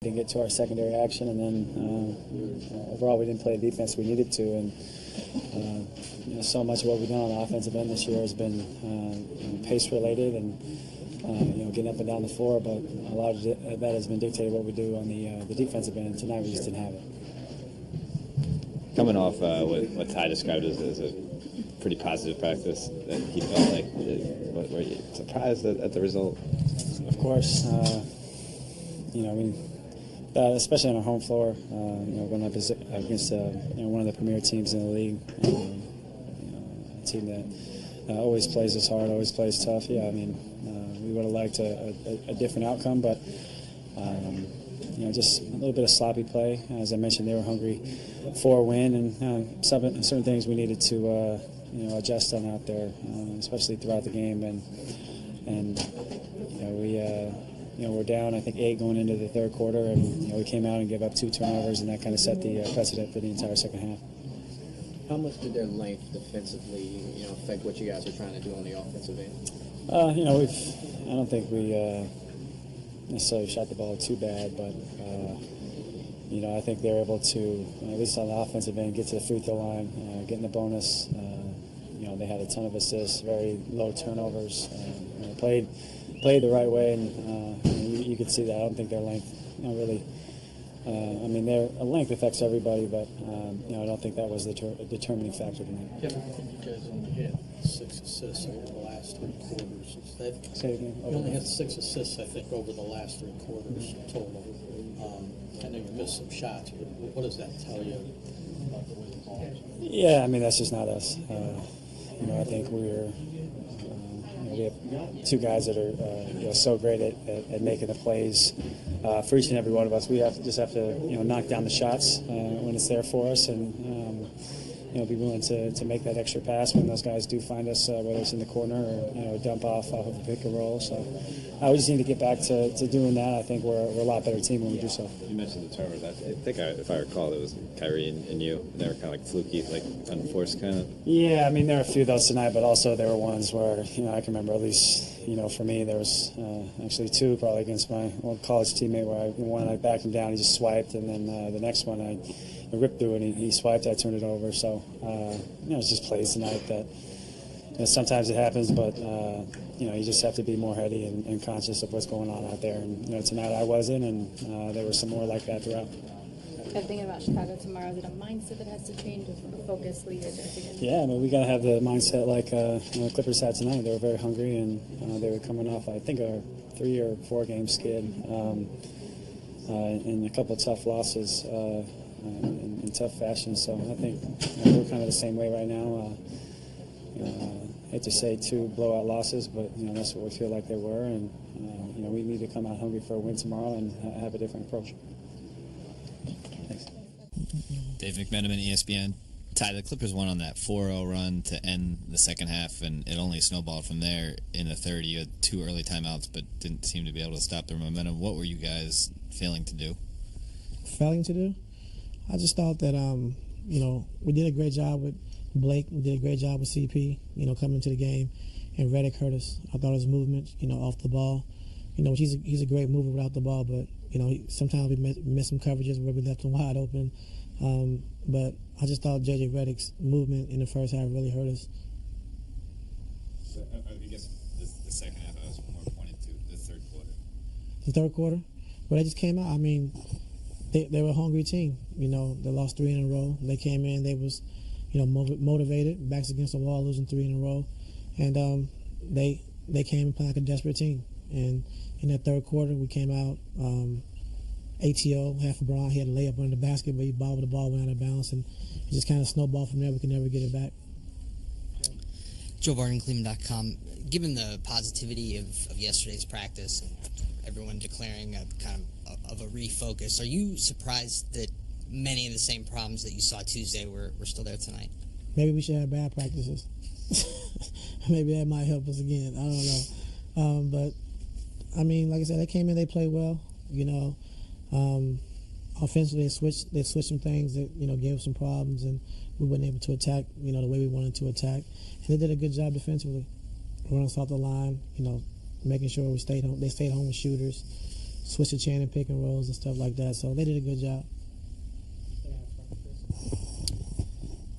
didn't get to our secondary action, and then overall we didn't play the defense we needed to. And so much of what we've done on the offensive end this year has been pace related and getting up and down the floor. But a lot of that has been dictated what we do on the defensive end. And tonight we just didn't have it. Coming off what Ty described as a pretty positive practice, that he felt like, were you surprised at the result? Of course, especially on our home floor, going up against one of the premier teams in the league, a team that always plays us hard, always plays tough. Yeah, we would have liked a different outcome, but just a little bit of sloppy play. As I mentioned, they were hungry for a win, and certain things we needed to adjust on out there, especially throughout the game, and we're down, I think, 8 going into the third quarter, and we came out and gave up 2 turnovers, and that kind of set the precedent for the entire second half. How much did their length defensively, affect what you guys are trying to do on the offensive end? I don't think we necessarily shot the ball too bad, but I think they're able to, at least on the offensive end, get to the free throw line, get in the bonus. They had a ton of assists, very low turnovers. Played the right way, and you could see that. I don't think their length, really. Their length affects everybody, but I don't think that was the determining factor tonight. Kevin, you guys only had 6 assists over the last 3 quarters. Say it again. You only had 6 assists, I think, over the last 3 quarters total. I know you missed some shots, but what does that tell you about the way the ball is? Yeah, that's just not us. I think we have 2 guys that are so great at making the plays for each and every one of us. We have to knock down the shots when it's there for us, and be willing to make that extra pass when those guys do find us, whether it's in the corner or dump off of the pick and roll. So we just need to get back to doing that. I think we're a lot better team when we do so. You mentioned the turnovers. I think, if I recall, it was Kyrie and you. And they were kind of like fluky, like unforced kind of. Yeah, there were a few of those tonight, but also there were ones where I can remember, at least for me, there was actually 2 probably against my old college teammate where one I backed him down, he just swiped, and then the next one I ripped through it, and he swiped, I turned it over. So it's just plays tonight that sometimes it happens, but you just have to be more heady and conscious of what's going on out there. And tonight I wasn't, and there were some more like that throughout. Thinking about Chicago tomorrow, is it a mindset that has to change, or a focus, leadership? Yeah, we got to have the mindset like Clippers had tonight. They were very hungry, and they were coming off, I think, a 3 or 4 game skid, and a couple of tough losses in tough fashion. So I think we're kind of the same way right now. I hate to say 2 blowout losses, but that's what we feel like they were, and we need to come out hungry for a win tomorrow and have a different approach. Thanks. Dave McMenamin, ESPN. Ty, the Clippers won on that 4-0 run to end the second half, and it only snowballed from there. In the third, you had 2 early timeouts, but didn't seem to be able to stop their momentum. What were you guys failing to do? Failing to do? I just thought that, we did a great job with Blake. We did a great job with CP, coming into the game. And Redick hurt us. I thought his movement, off the ball. He's a great mover without the ball, but, sometimes we miss some coverages where we left him wide open. But I just thought J.J. Redick's movement in the first half really hurt us. So, I guess the second half I was more pointing to the third quarter. The third quarter? Well, they just came out. They were a hungry team. They lost 3 in a row. They came in. They was, motivated, backs against the wall, losing 3 in a row, and they came and played like a desperate team. And in that third quarter, we came out. ATO, half a Brown, he had a layup under the basket, but he bobbled the ball, went out of bounds, and it just kind of snowballed from there. We could never get it back. Joe Barton, Cleveland.com. Given the positivity of yesterday's practice, and everyone declaring a kind of a refocus, are you surprised that many of the same problems that you saw Tuesday were still there tonight? Maybe we should have bad practices. Maybe that might help us again. I don't know. But, like I said, they came in, they played well, Offensively, they switched some things that gave us some problems, and we weren't able to attack the way we wanted to attack. And they did a good job defensively, running us off the line, making sure we stayed home. They stayed home with shooters. switch the chain and pick and rolls and stuff like that. So they did a good job.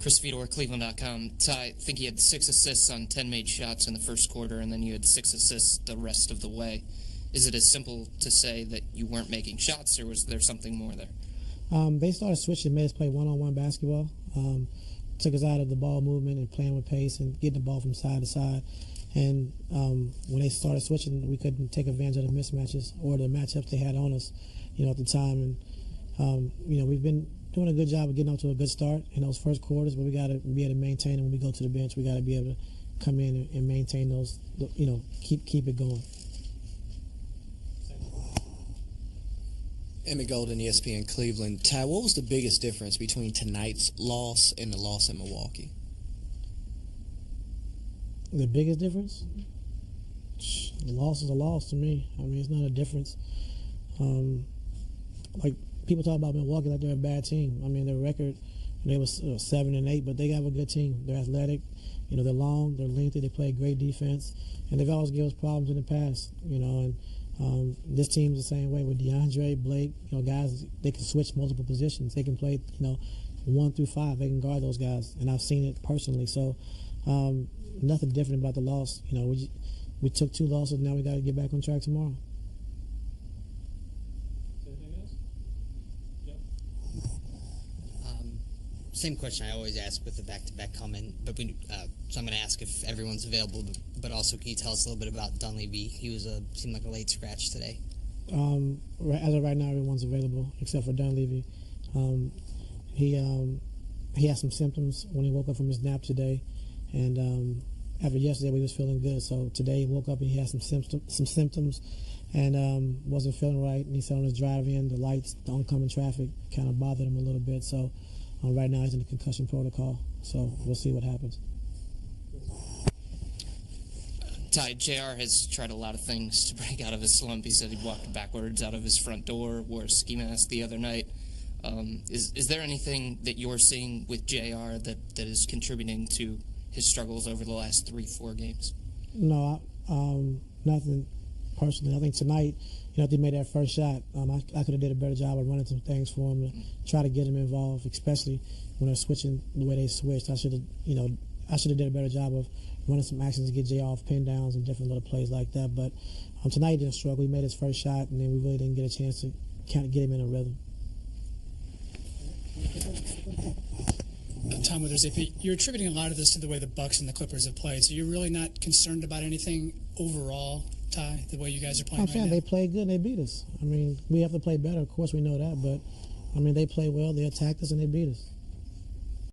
Chris Fedor, Cleveland.com. Ty, I think you had 6 assists on 10 made shots in the first quarter, and then you had 6 assists the rest of the way. Is it as simple to say that you weren't making shots, or was there something more there? They started switching, made us play one-on-one basketball. Took us out of the ball movement and playing with pace and getting the ball from side to side. And when they started switching, we couldn't take advantage of the mismatches or the matchups they had on us, at the time. And we've been doing a good job of getting off to a good start in those first quarters, but we got to be able to maintain it when we go to the bench. We got to be able to come in and maintain those, keep it going. Emmett Golden, ESPN Cleveland. Ty, what was the biggest difference between tonight's loss and the loss in Milwaukee? The biggest difference? The loss is a loss to me. I mean, it's not a difference. Like people talk about Milwaukee like they're a bad team. I mean, their record, they was 7-8, but they have a good team. They're athletic. They're long, they're lengthy. They play great defense, and they've always given us problems in the past. And this team's the same way with DeAndre, Blake. Guys, they can switch multiple positions. They can play, 1 through 5. They can guard those guys, and I've seen it personally. So nothing different about the loss. We took 2 losses. Now we got to get back on track tomorrow. Same question I always ask with the back-to-back comment, but so I'm going to ask if everyone's available, but also can you tell us a little bit about Dunleavy? He seemed like a late scratch today. As of right now, everyone's available except for Dunleavy. He had some symptoms when he woke up from his nap today, and after yesterday, he was feeling good. So today, he woke up and he had some symptoms, and wasn't feeling right. And he said on his drive in, the lights, the oncoming traffic, kind of bothered him a little bit. So. Right now he's in the concussion protocol, so we'll see what happens. Ty, JR has tried a lot of things to break out of his slump. He said he walked backwards out of his front door, wore a ski mask the other night. Is there anything that you're seeing with JR that is contributing to his struggles over the last 3-4 games? No, nothing personally. I think tonight, if they made that first shot, I could have did a better job of running some things for him to try to get him involved, especially when they're switching the way they switched. I should have did a better job of running some actions to get Jay off pin downs and different little plays like that. But tonight he didn't struggle. He made his first shot, and then we really didn't get a chance to kind of get him in a rhythm. Tom with AP, you're attributing a lot of this to the way the Bucks and the Clippers have played. So you're really not concerned about anything overall, Ty, the way you guys are playing right now? They played good and they beat us. I mean, we have to play better. Of course, we know that. But, they played well. They attacked us and they beat us.